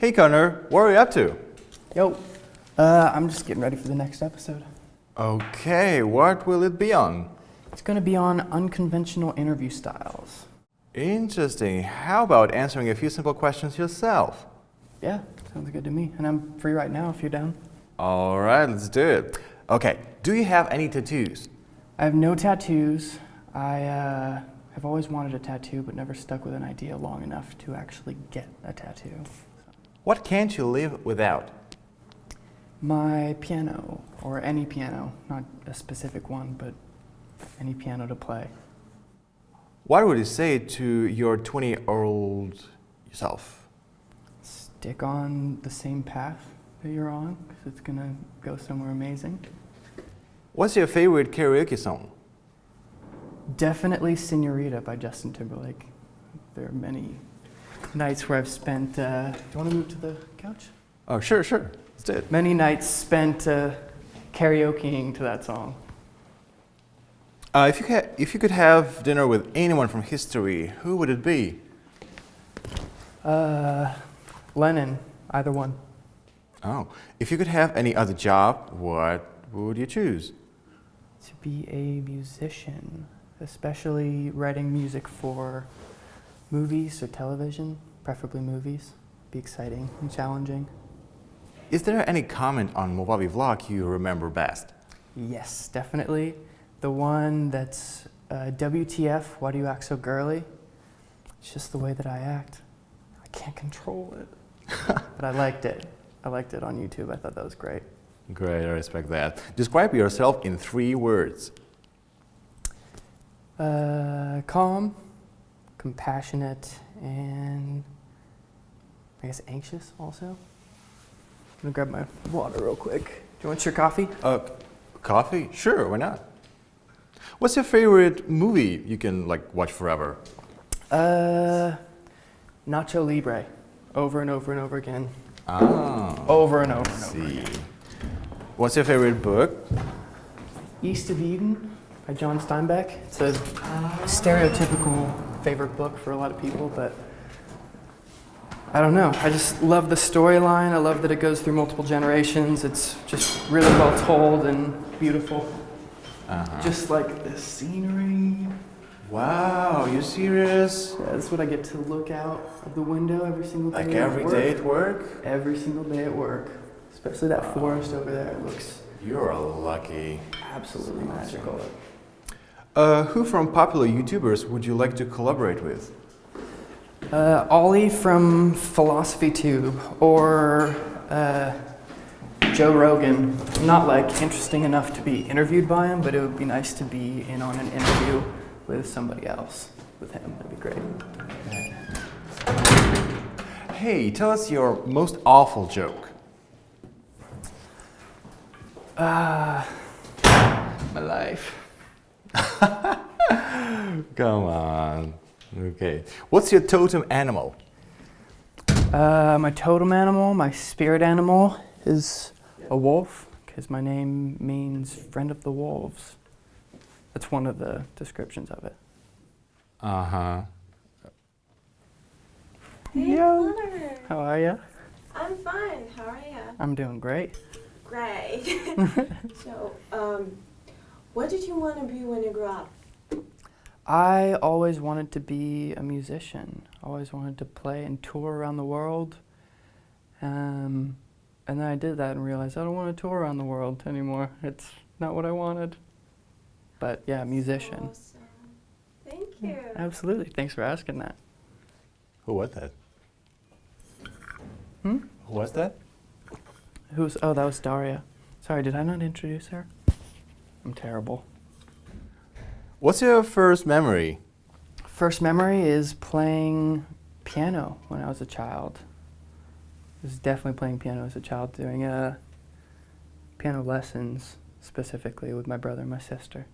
Hey Connor, what are you up to? Yo, I'm just getting ready for the next episode. Okay, what will it be on? It's going to be on unconventional interview styles. Interesting. How about answering a few simple questions yourself? Yeah, sounds good to me. And I'm free right now if you're down. All right, let's do it. Okay, do you have any tattoos? I have no tattoos. I have always wanted a tattoo, but never stuck with an idea long enough to actually get a tattoo. What can't you live without? My piano, or any piano, not a specific one, but any piano to play. What would you say to your 20-year-old self? Stick on the same path that you're on, because it's going to go somewhere amazing. What's your favorite karaoke song? Definitely Senorita by Justin Timberlake. There are many nights where I've spent, do you want to move to the couch? Oh, sure. Let's do it. Many nights spent karaokeing to that song. If you could have dinner with anyone from history, who would it be? Lennon, either one. Oh, if you could have any other job, what would you choose? To be a musician, especially writing music for movies or television, preferably movies. Be exciting and challenging. Is there any comment on Movavi vlog you remember best? Yes, definitely. The one that's WTF, why do you act so girly? It's just the way that I act. I can't control it. But I liked it. I liked it on YouTube. I thought that was great. Great, I respect that. Describe yourself in 3 words. Calm, compassionate, and I guess anxious also. I'm gonna grab my water real quick. Do you want your coffee? Coffee? Sure, why not? What's your favorite movie you can watch forever? Nacho Libre. Over and over and over again. Ah. Over and over and over See. again. What's your favorite book? East of Eden by John Steinbeck. It's a stereotypical favorite book for a lot of people, but I don't know. I just love the storyline. I love that it goes through multiple generations. It's just really well told and beautiful. Just like the scenery. Wow, you serious? Yeah, that's what I get to look out of the window every single day. Like every day at work? Every single day at work. Especially that forest over there. It looks You're lucky. absolutely magical. Who from popular YouTubers would you like to collaborate with? Ollie from Philosophy Tube or Joe Rogan. I'm not interesting enough to be interviewed by him, but it would be nice to be in on an interview with somebody else. With him, that'd be great. Hey, tell us your most awful joke. My life. Come on. Okay. What's your totem animal? My totem animal, my spirit animal is a wolf, because my name means friend of the wolves. That's one of the descriptions of it. Uh-huh. Hey, Yo. Connor. How are ya? I'm fine. How are you? I'm doing great. Great. So, what did you want to be when you grew up? I always wanted to be a musician. Always wanted to play and tour around the world. And then I did that and realized I don't want to tour around the world anymore. It's not what I wanted. But yeah, musician. Awesome. Thank you. Absolutely. Thanks for asking that. Who was that? Hmm? Who was that? Oh, that was Daria. Sorry, did I not introduce her? I'm terrible. What's your first memory? First memory is playing piano when I was a child. I was definitely playing piano as a child, doing piano lessons specifically with my brother and my sister.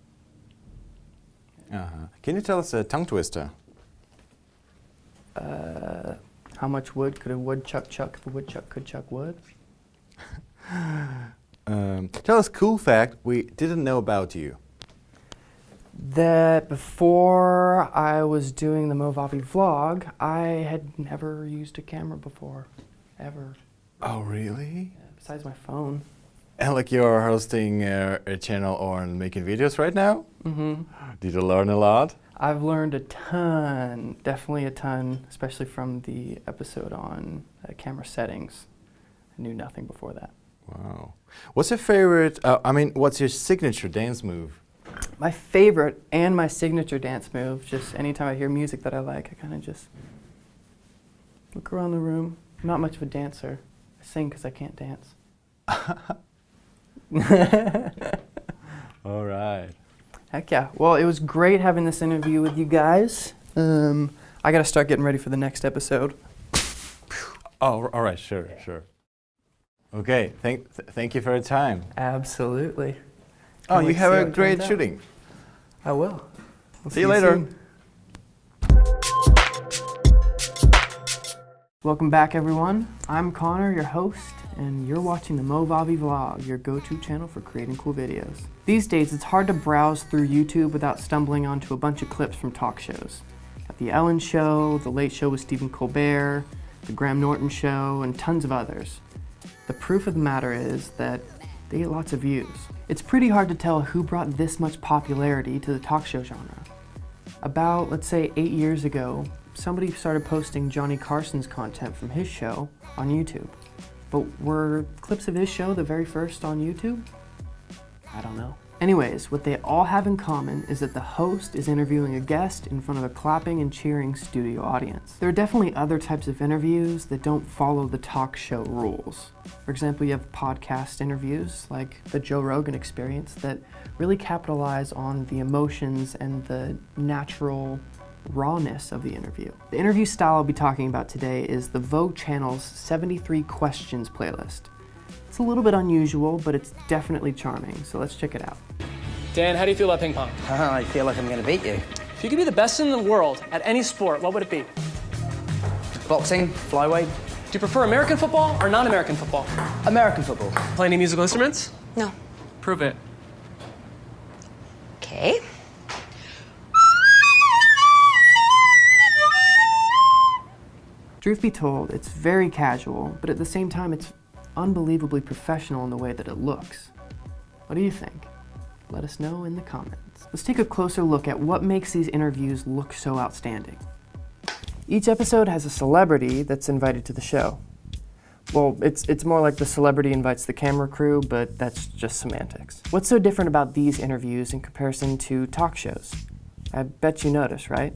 Uh-huh. Can you tell us a tongue twister? How much wood could a woodchuck chuck if a woodchuck could chuck wood? Tell us a cool fact we didn't know about you. That before I was doing the Movavi vlog, I had never used a camera before. ever. Oh, really? Besides my phone. And like you're hosting a channel on making videos right now? Mm-hmm. Did you learn a lot? I've learned a ton, definitely a ton, especially from the episode on camera settings. I knew nothing before that. Wow. What's your favorite, what's your signature dance move? My favorite and my signature dance move, just anytime I hear music that I like, I kind of just look around the room. I'm not much of a dancer. I sing because I can't dance. All right. Heck yeah. Well, it was great having this interview with you guys. I got to start getting ready for the next episode. Oh, all right, sure. Okay, thank you for your time. Absolutely. Oh, Can't you wait to have see a how it great turns out. shooting. I will. We'll See you later. soon. Welcome back, everyone. I'm Connor, your host, and you're watching the Movavi vlog, your go-to channel for creating cool videos. These days, it's hard to browse through YouTube without stumbling onto a bunch of clips from talk shows. Got The Ellen Show, The Late Show with Stephen Colbert, The Graham Norton Show, and tons of others. The proof of the matter is that they get lots of views. It's pretty hard to tell who brought this much popularity to the talk show genre. About, let's say, 8 years ago, somebody started posting Johnny Carson's content from his show on YouTube. But were clips of his show the very first on YouTube? I don't know. Anyways, what they all have in common is that the host is interviewing a guest in front of a clapping and cheering studio audience. There are definitely other types of interviews that don't follow the talk show rules. For example, you have podcast interviews like the Joe Rogan Experience that really capitalize on the emotions and the natural rawness of the interview. The interview style I'll be talking about today is the Vogue channel's 73 Questions playlist. It's a little bit unusual, but it's definitely charming, so let's check it out. Dan, how do you feel about ping pong? I feel like I'm going to beat you. If you could be the best in the world at any sport, what would it be? Boxing, flyweight, Do you prefer American football or non-American football? American football. Play any musical instruments? No. Prove it. Okay. Truth be told, it's very casual, but at the same time, it's unbelievably professional in the way that it looks. What do you think? Let us know in the comments. Let's take a closer look at what makes these interviews look so outstanding. Each episode has a celebrity that's invited to the show. Well, it's more like the celebrity invites the camera crew, but that's just semantics. What's so different about these interviews in comparison to talk shows? I bet you notice, right?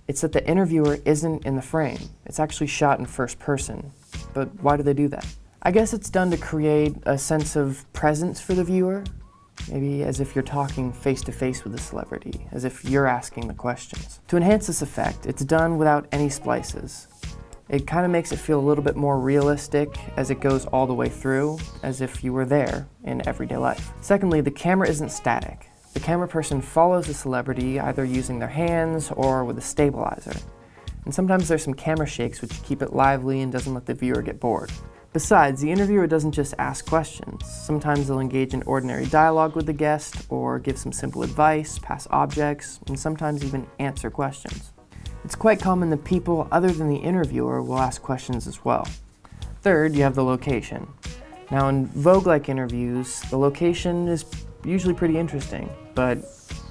It's that the interviewer isn't in the frame. It's actually shot in first person. But why do they do that? I guess it's done to create a sense of presence for the viewer, maybe as if you're talking face to face with the celebrity, as if you're asking the questions. To enhance this effect, it's done without any splices. It kind of makes it feel a little bit more realistic as it goes all the way through, as if you were there in everyday life. Secondly, the camera isn't static. The camera person follows the celebrity either using their hands or with a stabilizer. And sometimes there's some camera shakes which keep it lively and doesn't let the viewer get bored. Besides, the interviewer doesn't just ask questions. Sometimes they'll engage in ordinary dialogue with the guest or give some simple advice, pass objects, and sometimes even answer questions. It's quite common that people other than the interviewer will ask questions as well. Third, you have the location. Now in Vogue-like interviews, the location is usually pretty interesting, but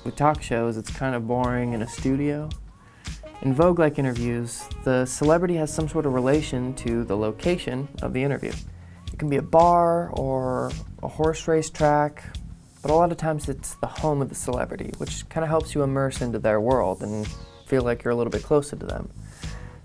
with talk shows, it's kind of boring in a studio. In Vogue-like interviews, the celebrity has some sort of relation to the location of the interview. It can be a bar or a horse race track, but a lot of times it's the home of the celebrity, which kind of helps you immerse into their world and feel like you're a little bit closer to them.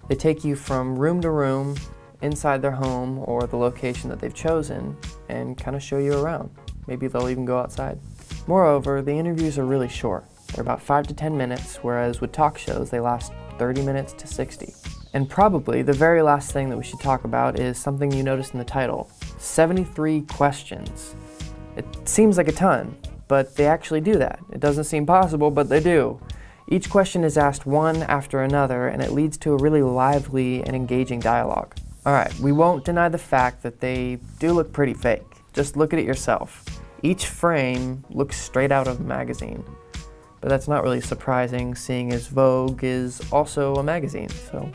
They take you from room to room, inside their home or the location that they've chosen, and kind of show you around. Maybe they'll even go outside. Moreover, the interviews are really short. They're about 5 to 10 minutes, whereas with talk shows, they last 30 minutes to 60. And probably the very last thing that we should talk about is something you noticed in the title, 73 questions. It seems like a ton, but they actually do that. It doesn't seem possible, but they do. Each question is asked one after another, and it leads to a really lively and engaging dialogue. All right, we won't deny the fact that they do look pretty fake. Just look at it yourself. Each frame looks straight out of a magazine. But that's not really surprising, seeing as Vogue is also a magazine, so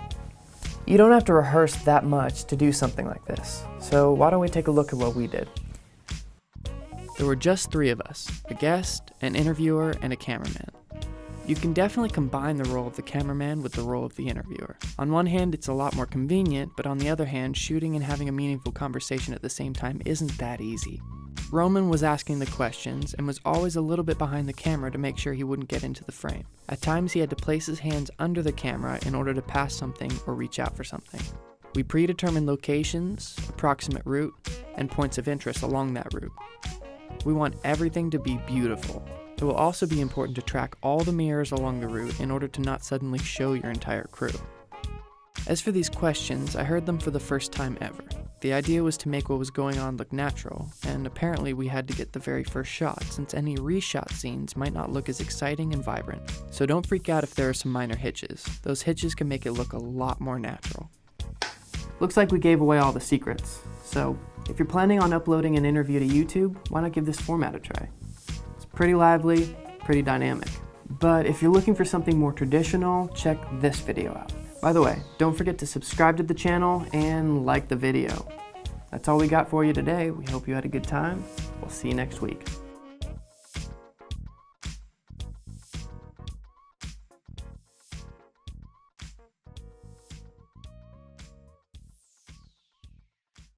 You don't have to rehearse that much to do something like this, so why don't we take a look at what we did? There were just 3 of us, a guest, an interviewer, and a cameraman. You can definitely combine the role of the cameraman with the role of the interviewer. On one hand, it's a lot more convenient, but on the other hand, shooting and having a meaningful conversation at the same time isn't that easy. Roman was asking the questions and was always a little bit behind the camera to make sure he wouldn't get into the frame. At times, he had to place his hands under the camera in order to pass something or reach out for something. We predetermined locations, approximate route, and points of interest along that route. We want everything to be beautiful. It will also be important to track all the mirrors along the route in order to not suddenly show your entire crew. As for these questions, I heard them for the first time ever. The idea was to make what was going on look natural, and apparently we had to get the very first shot, since any reshot scenes might not look as exciting and vibrant. So don't freak out if there are some minor hitches. Those hitches can make it look a lot more natural. Looks like we gave away all the secrets, so if you're planning on uploading an interview to YouTube, why not give this format a try? Pretty lively, pretty dynamic. But if you're looking for something more traditional, check this video out. By the way, don't forget to subscribe to the channel and like the video. That's all we got for you today. We hope you had a good time. We'll see you next week.